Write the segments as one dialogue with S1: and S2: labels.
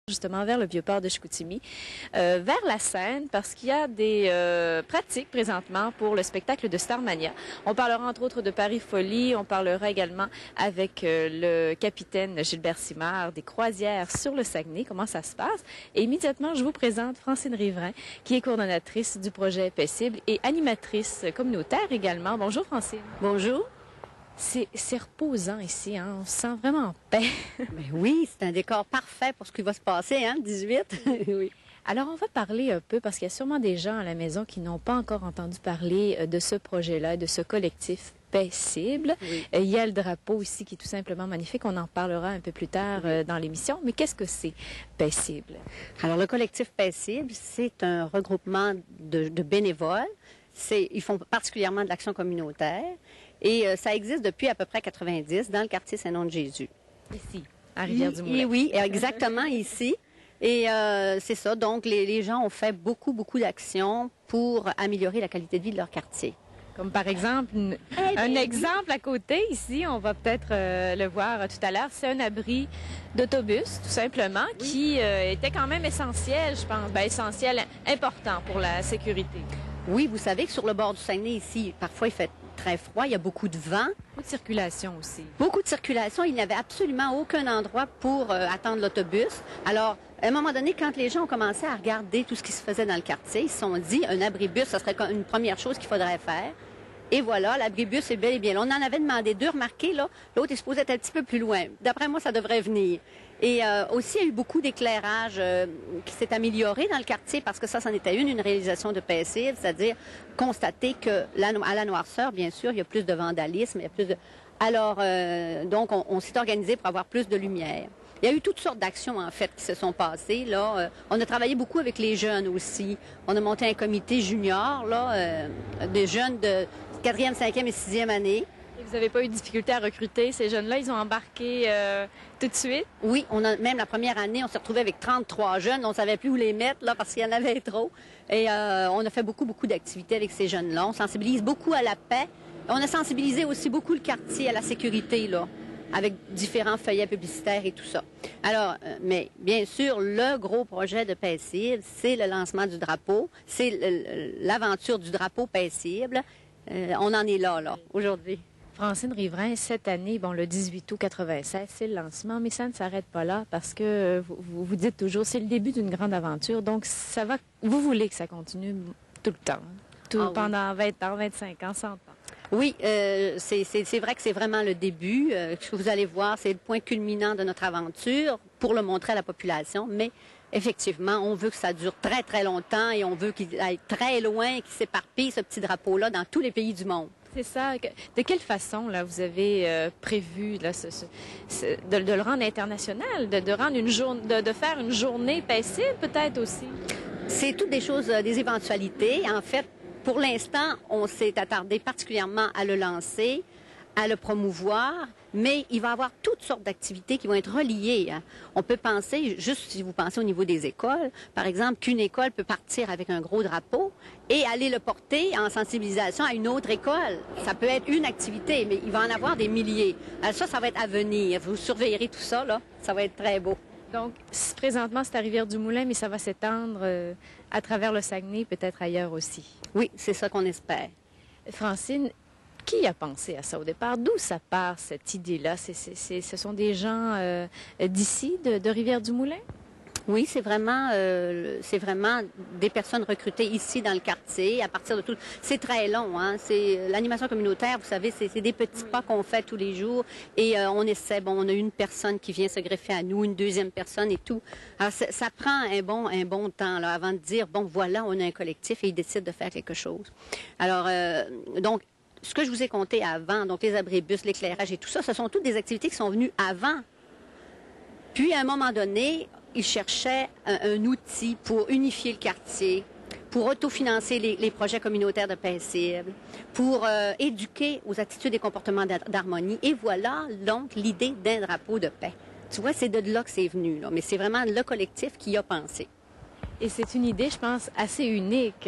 S1: Justement vers le Vieux-Port de Chicoutimi, vers la Seine, parce qu'il y a des pratiques présentement pour le spectacle de Starmania. On parlera entre autres de Paris Folie, on parlera également avec le capitaine Gilbert Simard des croisières sur le Saguenay, comment ça se passe. Et immédiatement, je vous présente Francine Riverain, qui est coordonnatrice du projet Paisible et animatrice communautaire également. Bonjour Francine.
S2: Bonjour.
S1: C'est reposant ici, hein? On se sent vraiment en paix.
S2: Ben oui, c'est un décor parfait pour ce qui va se passer, hein, 18. Oui.
S1: Alors, on va parler un peu, parce qu'il y a sûrement des gens à la maison qui n'ont pas encore entendu parler de ce projet-là, de ce collectif Paisible.
S2: Oui.
S1: Il y a le drapeau ici qui est tout simplement magnifique. On en parlera un peu plus tard dans l'émission. Mais qu'est-ce que c'est Paisible?
S2: Alors, le collectif Paisible, c'est un regroupement de bénévoles. Ils font particulièrement de l'action communautaire. Et ça existe depuis à peu près 90 dans le quartier Saint-Nom-de-Jésus.
S1: Ici, à Rivière-du-Moulin.
S2: Oui, exactement ici. Et c'est ça. Donc, les gens ont fait beaucoup d'actions pour améliorer la qualité de vie de leur quartier.
S1: Comme par exemple, un exemple à côté, ici, on va peut-être le voir tout à l'heure, c'est un abri d'autobus, tout simplement, qui était quand même essentiel, je pense, essentiel, important pour la sécurité.
S2: Oui, vous savez que sur le bord du Saguenay, ici, parfois il fait très froid, il y a beaucoup de vent.
S1: Beaucoup de circulation aussi.
S2: Beaucoup de circulation, il n'y avait absolument aucun endroit pour attendre l'autobus. Alors, à un moment donné, quand les gens ont commencé à regarder tout ce qui se faisait dans le quartier, ils se sont dit, un abribus, ce serait une première chose qu'il faudrait faire. Et voilà, l'abribus est bel et bien là. On en avait demandé deux, remarquez, là, l'autre est supposé être un petit peu plus loin. D'après moi, ça devrait venir. Et aussi, il y a eu beaucoup d'éclairage qui s'est amélioré dans le quartier parce que ça, c'en était une réalisation de Paisible, c'est-à-dire constater que à la noirceur, bien sûr, il y a plus de vandalisme, il y a plus de... Alors, donc, on s'est organisé pour avoir plus de lumière. Il y a eu toutes sortes d'actions, en fait, qui se sont passées. Là, on a travaillé beaucoup avec les jeunes aussi. On a monté un comité junior, là, des jeunes de 4e, 5e et 6e année.
S1: Et vous n'avez pas eu de difficulté à recruter ces jeunes-là? Ils ont embarqué tout de suite?
S2: Oui, même la première année, on s'est retrouvé avec 33 jeunes. On ne savait plus où les mettre, là, parce qu'il y en avait trop. Et on a fait beaucoup d'activités avec ces jeunes-là. On sensibilise beaucoup à la paix. On a sensibilisé aussi beaucoup le quartier à la sécurité, là, avec différents feuillets publicitaires et tout ça. Alors, mais bien sûr, le gros projet de Paisible, c'est le lancement du drapeau. C'est l'aventure du drapeau Paisible. On en est là, aujourd'hui.
S1: Francine Riverain, cette année, le 18 août 96, c'est le lancement, mais ça ne s'arrête pas là parce que vous dites toujours, c'est le début d'une grande aventure. Donc, ça va. Vous voulez que ça continue tout le temps, pendant 20 ans, 25 ans, 100 ans.
S2: Oui, c'est vrai que c'est vraiment le début. Ce que vous allez voir, c'est le point culminant de notre aventure pour le montrer à la population. Mais effectivement, on veut que ça dure très longtemps et on veut qu'il aille très loin, qu'il s'éparpille, ce petit drapeau-là, dans tous les pays du monde.
S1: C'est ça. De quelle façon, là, vous avez prévu là, de le rendre international, de rendre de faire une journée paisible, peut-être aussi? C'est
S2: toutes des choses, des éventualités. En fait, pour l'instant, on s'est attardé particulièrement à le lancer, à le promouvoir, mais il va y avoir toutes sortes d'activités qui vont être reliées. On peut penser, juste si vous pensez au niveau des écoles, par exemple, qu'une école peut partir avec un gros drapeau et aller le porter en sensibilisation à une autre école. Ça peut être une activité, mais il va en avoir des milliers. Alors ça va être à venir. Vous surveillerez tout ça, là. Ça va être très beau.
S1: Donc, présentement, c'est à Rivière-du-Moulin, mais ça va s'étendre à travers le Saguenay, peut-être ailleurs aussi.
S2: Oui, c'est ça qu'on espère.
S1: Francine, qui a pensé à ça au départ? D'où ça part, cette idée-là? Ce sont des gens d'ici, de Rivière-du-Moulin?
S2: Oui, c'est vraiment des personnes recrutées ici dans le quartier. À partir de tout, c'est très long. Hein? C'est l'animation communautaire. Vous savez, c'est des petits pas qu'on fait tous les jours. Et on essaie. On a une personne qui vient se greffer à nous, une deuxième personne et tout. Alors ça prend un bon temps là, avant de dire voilà, on a un collectif et ils décident de faire quelque chose. Alors donc. Ce que je vous ai compté avant, donc les abribus, l'éclairage et tout ça, ce sont toutes des activités qui sont venues avant. Puis, à un moment donné, ils cherchaient un outil pour unifier le quartier, pour autofinancer les projets communautaires de Paisible, pour éduquer aux attitudes et comportements d'harmonie. Et voilà, donc, l'idée d'un drapeau de paix. Tu vois, c'est de là que c'est venu, là, mais c'est vraiment le collectif qui y a pensé.
S1: Et c'est une idée, je pense, assez unique.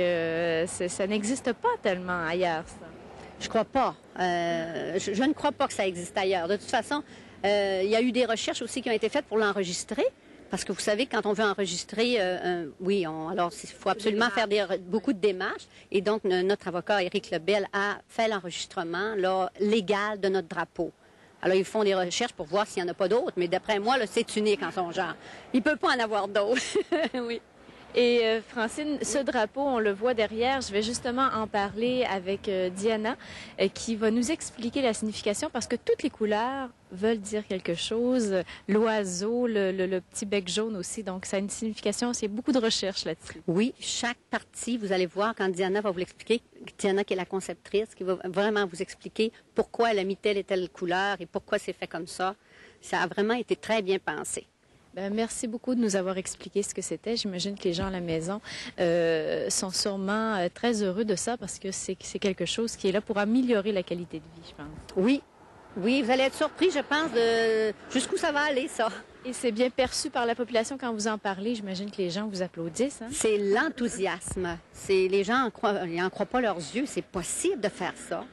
S1: Ça n'existe pas tellement ailleurs, ça.
S2: Je crois pas. Je ne crois pas que ça existe ailleurs. De toute façon, il y a eu des recherches aussi qui ont été faites pour l'enregistrer. Parce que vous savez, quand on veut enregistrer, oui, alors il faut absolument faire beaucoup de démarches. Et donc, notre avocat, Éric Lebel, a fait l'enregistrement légal de notre drapeau. Alors, ils font des recherches pour voir s'il n'y en a pas d'autres, mais d'après moi, là, c'est unique en son genre. Il ne peut pas en avoir d'autres. Oui.
S1: Et Francine, ce drapeau, on le voit derrière. Je vais justement en parler avec Diana, qui va nous expliquer la signification, parce que toutes les couleurs veulent dire quelque chose. L'oiseau, le petit bec jaune aussi, donc ça a une signification. Il y a beaucoup de recherches là-dessus.
S2: Oui, chaque partie, vous allez voir quand Diana va vous l'expliquer. Diana, qui est la conceptrice, qui va vraiment vous expliquer pourquoi elle a mis telle et telle couleur et pourquoi c'est fait comme ça. Ça a vraiment été très bien pensé.
S1: Ben, merci beaucoup de nous avoir expliqué ce que c'était. J'imagine que les gens à la maison sont sûrement très heureux de ça, parce que c'est quelque chose qui est là pour améliorer la qualité de vie, je pense.
S2: Oui, oui, vous allez être surpris, je pense, de jusqu'où ça va aller, ça.
S1: Et c'est bien perçu par la population quand vous en parlez. J'imagine que les gens vous applaudissent. Hein?
S2: C'est l'enthousiasme. Les gens n'en croient pas leurs yeux. C'est possible de faire ça.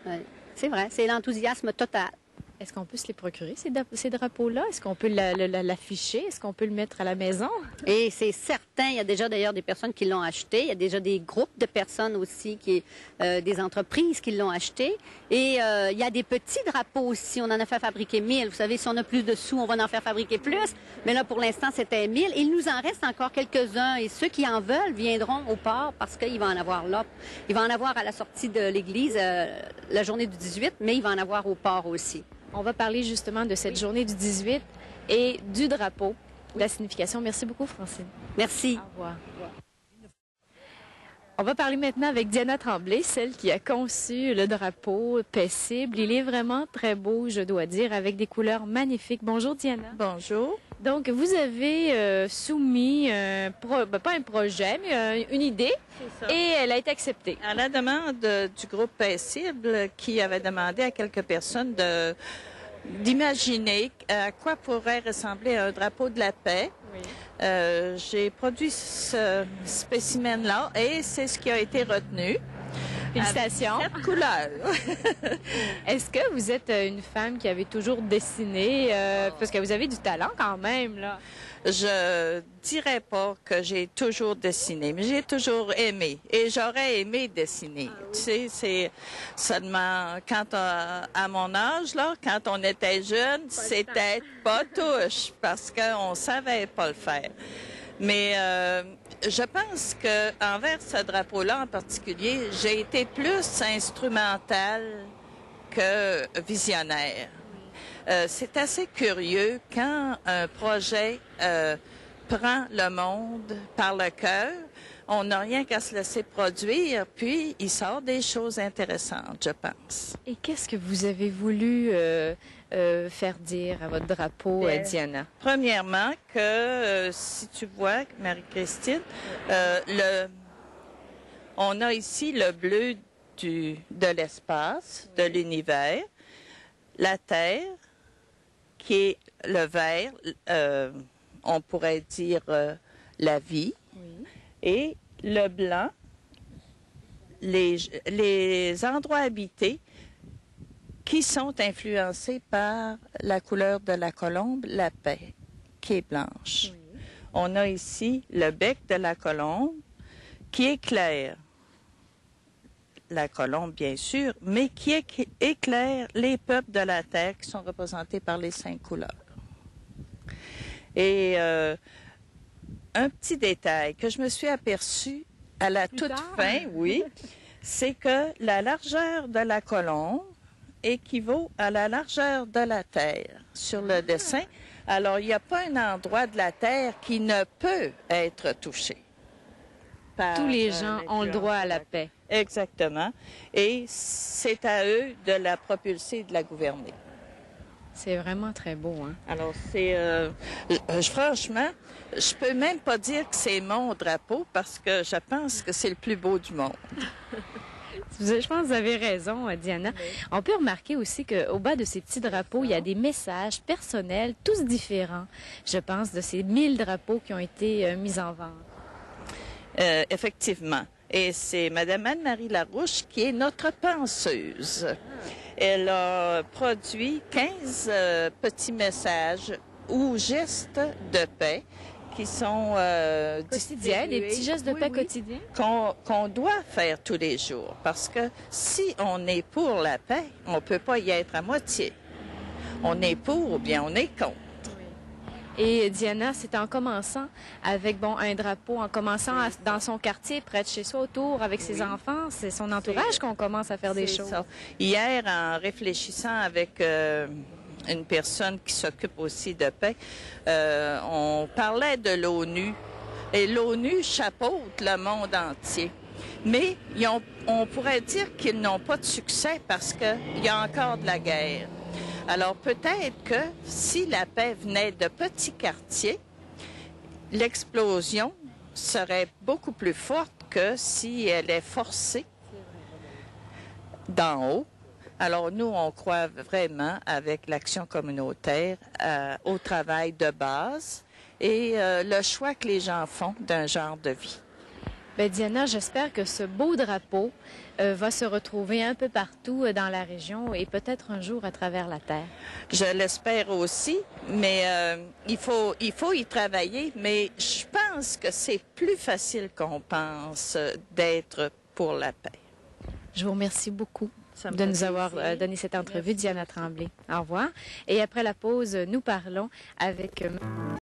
S2: C'est vrai, c'est l'enthousiasme total.
S1: Est-ce qu'on peut se les procurer, ces drapeaux-là? Est-ce qu'on peut l'afficher? Est-ce qu'on peut le mettre à la maison?
S2: Et c'est certain, il y a déjà d'ailleurs des personnes qui l'ont acheté. Il y a déjà des groupes de personnes aussi, des entreprises qui l'ont acheté. Et il y a des petits drapeaux aussi. On en a fait fabriquer 1000. Vous savez, si on a plus de sous, on va en faire fabriquer plus. Mais là, pour l'instant, c'était 1000. Il nous en reste encore quelques-uns. Et ceux qui en veulent viendront au port, parce qu'il va en avoir là. Il va en avoir à la sortie de l'église la journée du 18, mais il va en avoir au port aussi.
S1: On va parler justement de cette journée du 18 et du drapeau, de la signification. Merci beaucoup, Francine.
S2: Merci.
S1: Au revoir. On va parler maintenant avec Diana Tremblay, celle qui a conçu le drapeau paisible. Il est vraiment très beau, je dois dire, avec des couleurs magnifiques. Bonjour, Diana.
S3: Bonjour.
S1: Donc, vous avez soumis, pas un projet, mais une idée, et elle a été acceptée.
S3: À la demande du groupe Paisible, qui avait demandé à quelques personnes d'imaginer à quoi pourrait ressembler un drapeau de la paix. Oui. J'ai produit ce spécimen-là et c'est ce qui a été retenu.
S1: Félicitations.
S3: Cette couleur.
S1: Est-ce que vous êtes une femme qui avait toujours dessiné, parce que vous avez du talent quand même, là?
S3: Je dirais pas que j'ai toujours dessiné, mais j'ai toujours aimé. Et j'aurais aimé dessiner. Ah, oui. Tu sais, c'est seulement à mon âge, là, quand on était jeune, c'était pas touche, parce qu'on savait pas le faire. Mais je pense que envers ce drapeau-là en particulier, j'ai été plus instrumentale que visionnaire. C'est assez curieux quand un projet prend le monde par le cœur. On n'a rien qu'à se laisser produire, puis il sort des choses intéressantes, je pense.
S1: Et qu'est-ce que vous avez voulu faire dire à votre drapeau, Diana?
S3: Premièrement, que si tu vois, Marie-Christine, on a ici le bleu de l'espace, de l'univers, la Terre, qui est le vert, on pourrait dire la vie, oui. Et le blanc, les endroits habités qui sont influencés par la couleur de la colombe, la paix, qui est blanche. Oui. On a ici le bec de la colombe qui éclaire la colombe, bien sûr, mais qui éclaire les peuples de la terre qui sont représentés par les 5 couleurs. Et un petit détail que je me suis aperçu à la toute fin, oui, c'est que la largeur de la colombe équivaut à la largeur de la terre sur le dessin. Alors, il n'y a pas un endroit de la terre qui ne peut être touché.
S1: Tous les gens ont le droit à la paix.
S3: Exactement. Et c'est à eux de la propulser et de la gouverner.
S1: C'est vraiment très beau, hein? Alors,
S3: c'est... franchement, je peux même pas dire que c'est mon drapeau parce que je pense que c'est le plus beau du monde.
S1: Je pense que vous avez raison, Diana. Oui. On peut remarquer aussi qu'au bas de ces petits drapeaux, il y a des messages personnels, tous différents, je pense, de ces 1000 drapeaux qui ont été mis en vente.
S3: Effectivement. Et c'est Mme Anne-Marie Larouche qui est notre penseuse. Elle a produit 15 petits messages ou gestes de paix qui sont
S1: Quotidien, des petits gestes de paix quotidiens.
S3: qu'on doit faire tous les jours. Parce que si on est pour la paix, on ne peut pas y être à moitié. On est pour ou bien on est contre.
S1: Et Diana, c'est en commençant avec un drapeau, en commençant dans son quartier, près de chez soi, autour, avec ses enfants, c'est son entourage qu'on commence à faire des choses.
S3: Ça. Hier, en réfléchissant avec une personne qui s'occupe aussi de paix, on parlait de l'ONU. Et l'ONU chapeaute le monde entier. Mais on pourrait dire qu'ils n'ont pas de succès parce qu'il y a encore de la guerre. Alors peut-être que si la paix venait de petits quartiers, l'explosion serait beaucoup plus forte que si elle est forcée d'en haut. Alors nous, on croit vraiment avec l'action communautaire au travail de base et le choix que les gens font d'un genre de vie.
S1: Bien, Diana, j'espère que ce beau drapeau va se retrouver un peu partout dans la région et peut-être un jour à travers la terre.
S3: Je l'espère aussi, mais il faut y travailler. Mais je pense que c'est plus facile qu'on pense d'être pour la paix.
S1: Je vous remercie beaucoup de nous avoir donné cette entrevue, Diana Tremblay. Au revoir. Et après la pause, nous parlons avec